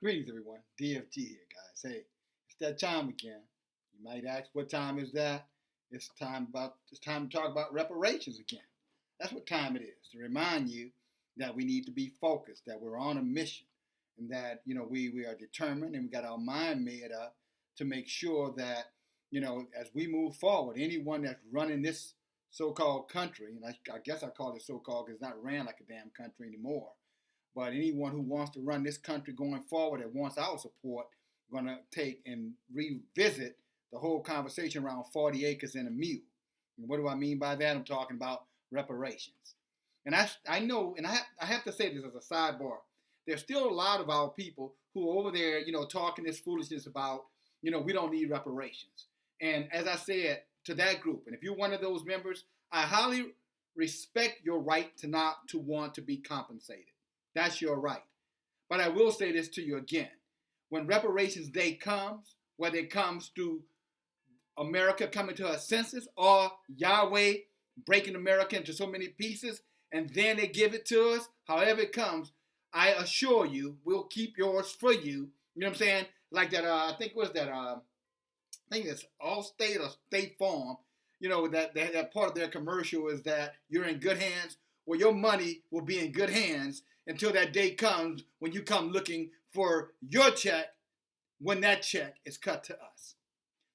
Greetings, everyone. DFG here, guys. Hey, it's that time again. You might ask, what time is that? It's time to talk about reparations again. That's what time it is. To remind you that we need to be focused, that we're on a mission, and that we are determined and we got our mind made up to make sure that as we move forward, anyone that's running this so-called country, and I guess I call it so-called because it's not ran like a damn country anymore. But anyone who wants to run this country going forward that wants our support, we're going to take and revisit the whole conversation around 40 acres and a mule. And what do I mean by that? I'm talking about reparations. And I know, and I have to say this as a sidebar, there's still a lot of our people who are over there, talking this foolishness about, we don't need reparations. And as I said to that group, and if you're one of those members, I highly respect your right to not to want to be compensated. That's your right. But I will say this to you again. When Reparations Day comes, whether it comes through America coming to her senses or Yahweh breaking America into so many pieces and then they give it to us, however it comes, I assure you, we'll keep yours for you. You know what I'm saying? Like that, I think it's Allstate or State Farm, that part of their commercial is that you're in good hands. Well, your money will be in good hands until that day comes when you come looking for your check when that check is cut to us.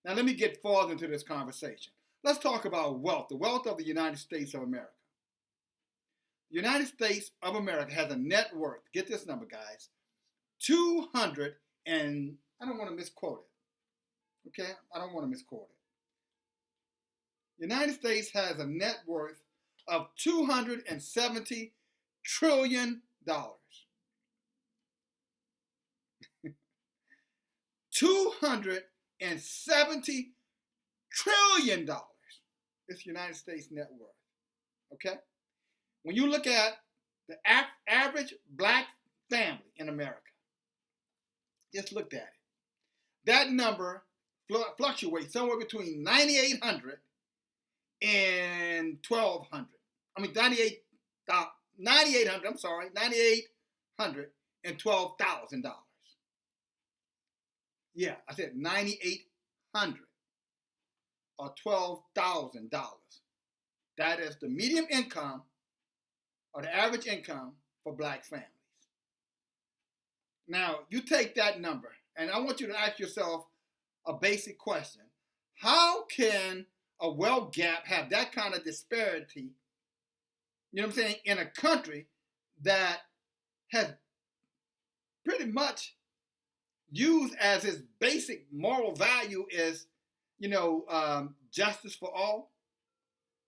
Now, let me get farther into this conversation. Let's talk about wealth, the wealth of the United States of America. The United States of America has a net worth, get this number, guys, 200 and, I don't want to misquote it, okay? I don't want to misquote it. The United States has a net worth of $270 trillion. $270 trillion. It's the United States net worth. Okay? When you look at the average black family in America, just look at it. That number fluctuates somewhere between 9,800 and 1,200. I mean, 9,800 and $12,000. Yeah, I said 9,800 or $12,000. That is the median income or the average income for black families. Now, you take that number, and I want you to ask yourself a basic question. How can a wealth gap have that kind of disparity, in a country that has pretty much used as its basic moral value is, justice for all,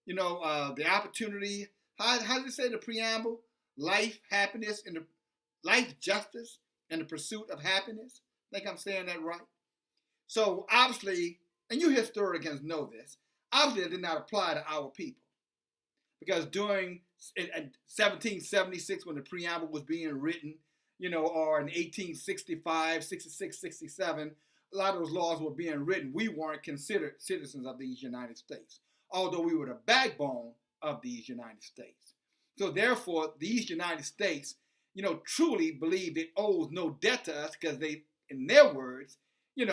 the opportunity, how does it say in the preamble? Life, happiness, life, justice, and the pursuit of happiness. I think I'm saying that right. So obviously, and you historians know this, obviously it did not apply to our people. Because during 1776, when the preamble was being written, or in 1865, 66, 67, a lot of those laws were being written. We weren't considered citizens of these United States, although we were the backbone of these United States. So therefore, these United States, truly believed it owes no debt to us because they, in their words, they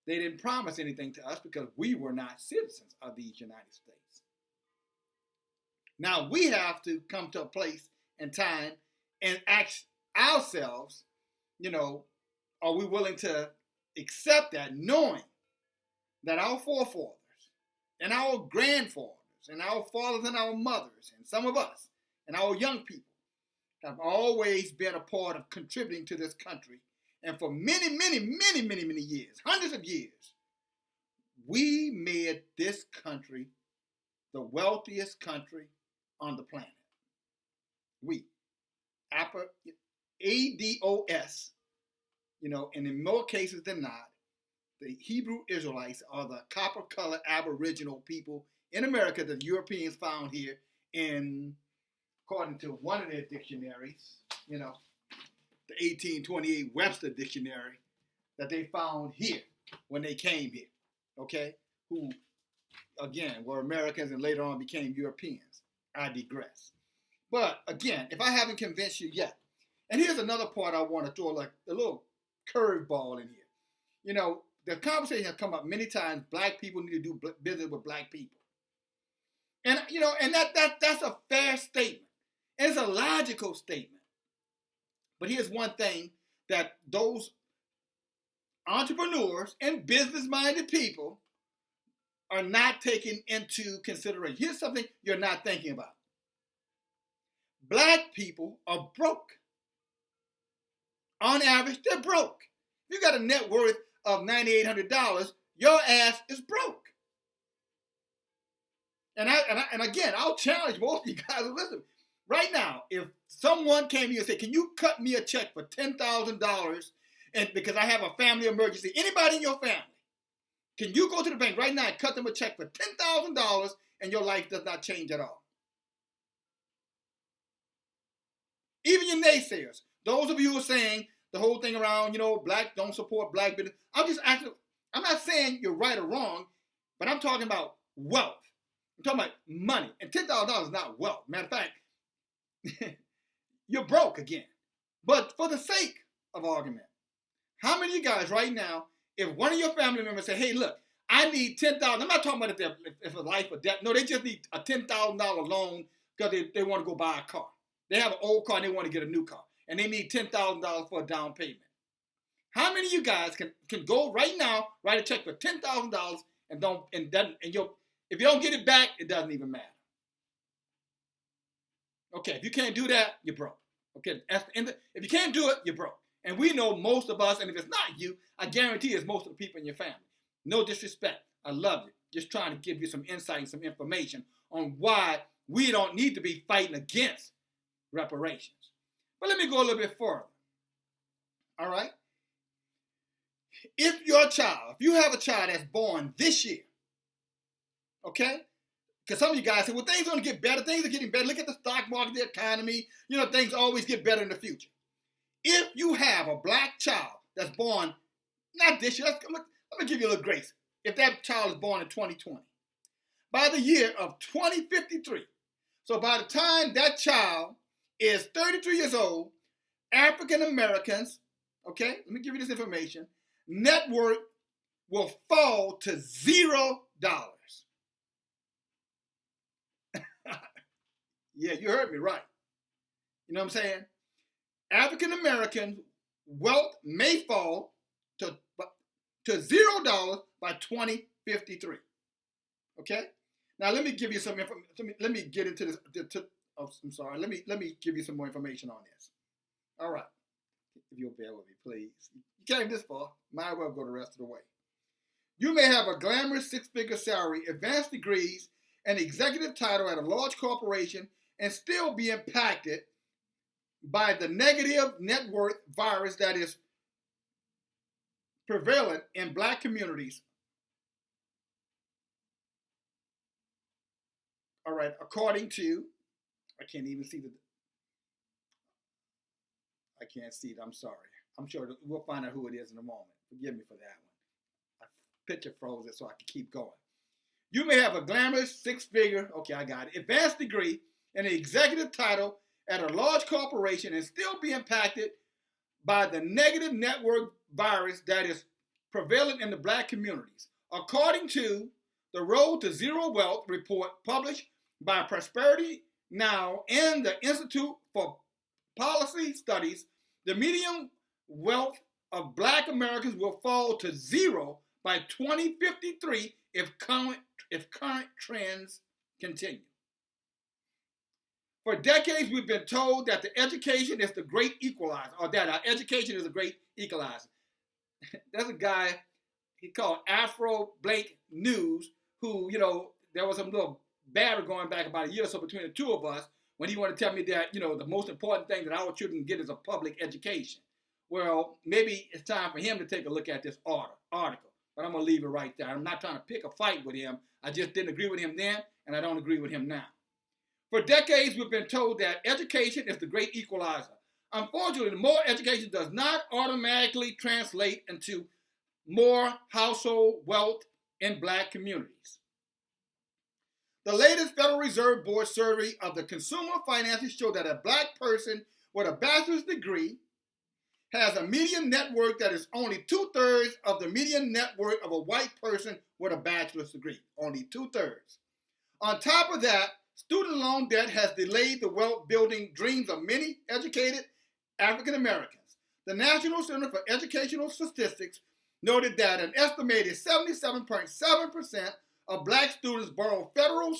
didn't promise anything to us because we were not citizens of these United States. Now, we have to come to a place and time and ask ourselves, are we willing to accept that, knowing that our forefathers and our grandfathers and our fathers and our mothers and some of us and our young people have always been a part of contributing to this country. And for many, many, many, many, many years, hundreds of years, we made this country the wealthiest country on the planet. We. ADOS, and in more cases than not, the Hebrew Israelites are the copper-colored Aboriginal people in America that Europeans found here according to one of their dictionaries, the 1828 Webster Dictionary that they found here when they came here, okay, who, again, were Americans and later on became Europeans. I digress. But again, if I haven't convinced you yet, and here's another part I want to throw like a little curveball in here. You know, the conversation has come up many times. Black people need to do business with black people, and you know, and that's a fair statement. It's a logical statement. But here's one thing that those entrepreneurs and business-minded people are not taking into consideration. Here's something you're not thinking about. Black people are broke. On average, they're broke. If you got a net worth of $9,800, your ass is broke. And again, I'll challenge most of you guys to listen. Right now, if someone came to you and said, can you cut me a check for $10,000 and because I have a family emergency, anybody in your family, can you go to the bank right now and cut them a check for $10,000 and your life does not change at all? Even your naysayers, those of you who are saying the whole thing around, you know, black don't support black business. I'm not saying you're right or wrong, but I'm talking about wealth. I'm talking about money. And $10,000 is not wealth. Matter of fact, you're broke again. But for the sake of argument, how many of you guys right now, if one of your family members say, hey, look, I need $10,000. I'm not talking about if it's a life or death. No, they just need a $10,000 loan because they want to go buy a car. They have an old car and they want to get a new car. And they need $10,000 for a down payment. How many of you guys can go right now, write a check for $10,000 if you don't get it back, it doesn't even matter. Okay, if you can't do that, you're broke. Okay, if you can't do it, you're broke. And we know most of us, and if it's not you, I guarantee it's most of the people in your family. No disrespect. I love you. Just trying to give you some insight and some information on why we don't need to be fighting against reparations. But let me go a little bit further. All right? If you have a child that's born this year, okay? Because some of you guys say, well, things are going to get better. Things are getting better. Look at the stock market, the economy. You know, things always get better in the future. If you have a black child that's born, not this year, let me give you a little grace. If that child is born in 2020, by the year of 2053, so by the time that child is 33 years old, African Americans, okay, let me give you this information, net worth will fall to $0. Yeah, you heard me right. You know what I'm saying? African American wealth may fall to $0 by 2053. Okay? Now let me give you some information. Let me get into this. I'm sorry. Let me give you some more information on this. All right. If you'll bear with me, please. You came this far. Might as well go the rest of the way. You may have a glamorous six-figure salary, advanced degrees, an executive title at a large corporation, and still be impacted by the negative net worth virus that is prevalent in black communities. All right, according to, I can't see it, I'm sorry. I'm sure we'll find out who it is in a moment. Forgive me for that one. My picture froze it so I can keep going. You may have a glamorous six-figure, okay, I got it, advanced degree and an executive title at a large corporation and still be impacted by the negative network virus that is prevalent in the black communities. According to the Road to Zero Wealth report published by Prosperity Now and the Institute for Policy Studies, the median wealth of black Americans will fall to $0 by 2053 if current trends continue. For decades, we've been told that the education is the great equalizer, or that our education is a great equalizer. There's a guy, he called Afro Blake News, who, you know, there was some little battle going back about a year or so between the two of us when he wanted to tell me that, you know, the most important thing that our children get is a public education. Well, maybe it's time for him to take a look at this article, but I'm going to leave it right there. I'm not trying to pick a fight with him. I just didn't agree with him then, and I don't agree with him now. For decades, we've been told that education is the great equalizer. Unfortunately, more education does not automatically translate into more household wealth in black communities. The latest Federal Reserve Board survey of the consumer finances show that a black person with a bachelor's degree has a median net worth that is only 2/3 of the median net worth of a white person with a bachelor's degree. Only 2/3. On top of that, student loan debt has delayed the wealth-building dreams of many educated African Americans. The National Center for Educational Statistics noted that an estimated 77.7% of black students borrow federal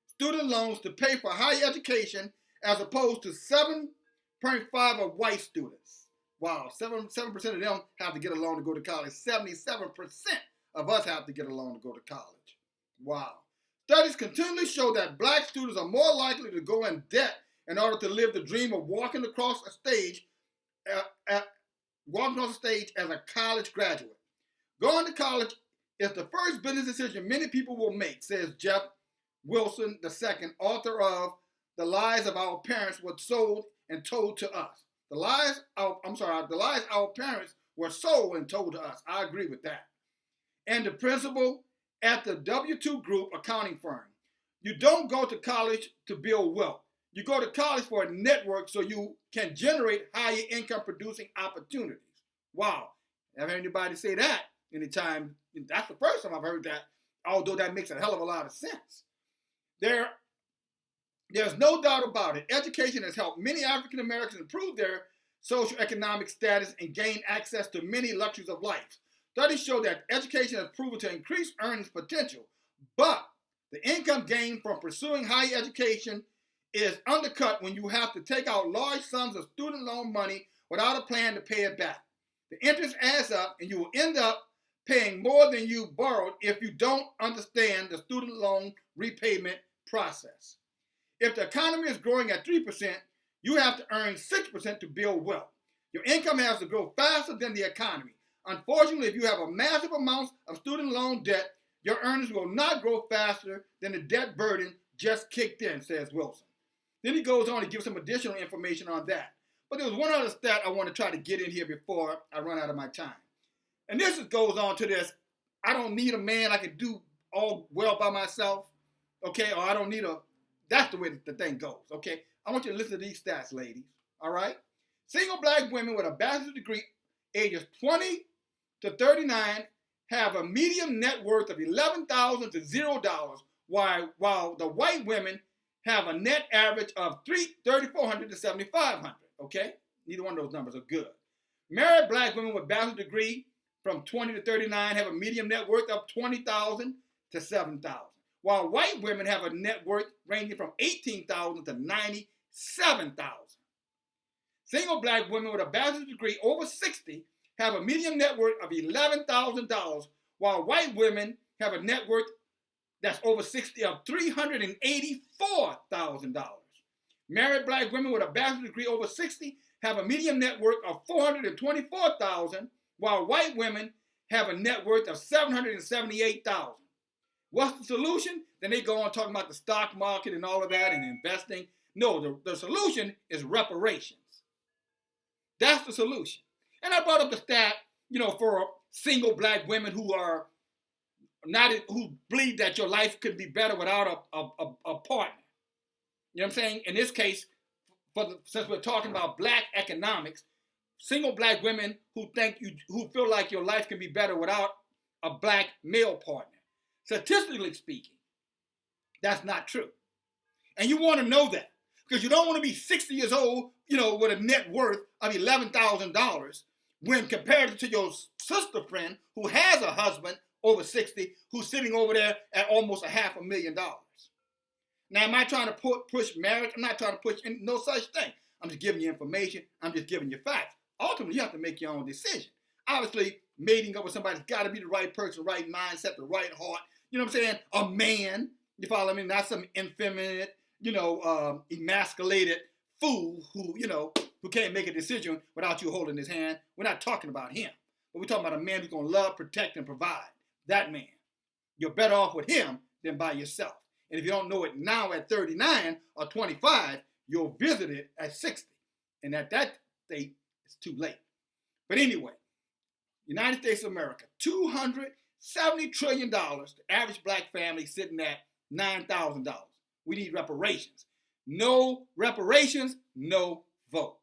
student loans to pay for higher education as opposed to 7.5% of white students. Wow, 7% of them have to get a loan to go to college. 77% of us have to get a loan to go to college. Wow. Studies continually show that black students are more likely to go in debt in order to live the dream of walking across a stage as a college graduate. Going to college is the first business decision many people will make, says Jeff Wilson II, author of The Lies of Our Parents Were Sold and Told to Us. The lies our parents were sold and told to us. I agree with that. And the principal at the W2 Group accounting firm. You don't go to college to build wealth. You go to college for a network so you can generate higher income producing opportunities. Wow. Have anybody say that anytime? That's the first time I've heard that, although that makes a hell of a lot of sense. There's no doubt about it. Education has helped many African Americans improve their socioeconomic status and gain access to many luxuries of life. Studies show that education has proven to increase earnings potential, but the income gained from pursuing higher education is undercut when you have to take out large sums of student loan money without a plan to pay it back. The interest adds up, and you will end up paying more than you borrowed if you don't understand the student loan repayment process. If the economy is growing at 3%, you have to earn 6% to build wealth. Your income has to grow faster than the economy. Unfortunately, if you have a massive amount of student loan debt, your earnings will not grow faster than the debt burden just kicked in, says Wilson. Then he goes on to give some additional information on that. But there was one other stat I want to try to get in here before I run out of my time. And this goes on to this: I don't need a man, I can do all well by myself, okay? Or I don't need that's the way the thing goes, okay? I want you to listen to these stats, ladies, all right? Single black women with a bachelor's degree, ages 20 to 39, have a median net worth of $11,000 to $0, while the white women have a net average of $3,400 to $7,500, okay? Neither one of those numbers are good. Married black women with bachelor's degree from 20 to 39 have a median net worth of $20,000 to $7,000, while white women have a net worth ranging from $18,000 to $97,000. Single black women with a bachelor's degree over 60 have a median net worth of $11,000, while white women have a net worth that's over 60 of $384,000. Married black women with a bachelor's degree over 60 have a median net worth of $424,000, while white women have a net worth of $778,000. What's the solution? Then they go on talking about the stock market and all of that and investing. No, the solution is reparations. That's the solution. And I brought up the stat, for single black women who believe that your life could be better without a partner. You know what I'm saying? In this case, since we're talking about black economics, single black women who feel like your life can be better without a black male partner. Statistically speaking, that's not true. And you want to know that because you don't want to be 60 years old, with a net worth of $11,000 when compared to your sister friend who has a husband over 60 who's sitting over there at almost $500,000. Now, am I trying to push marriage? I'm not trying to push no such thing. I'm just giving you information. I'm just giving you facts. Ultimately, you have to make your own decision. Obviously, mating up with somebody's got to be the right person, the right mindset, the right heart. You know what I'm saying? A man, you follow me? Not some effeminate, emasculated fool who can't make a decision without you holding his hand. We're not talking about him. But we're talking about a man who's going to love, protect, and provide. That man. You're better off with him than by yourself. And if you don't know it now at 39 or 25, you'll visit it at 60. And at that state, it's too late. But anyway, United States of America, $270 trillion. The average black family sitting at $9,000. We need reparations. No reparations, no vote.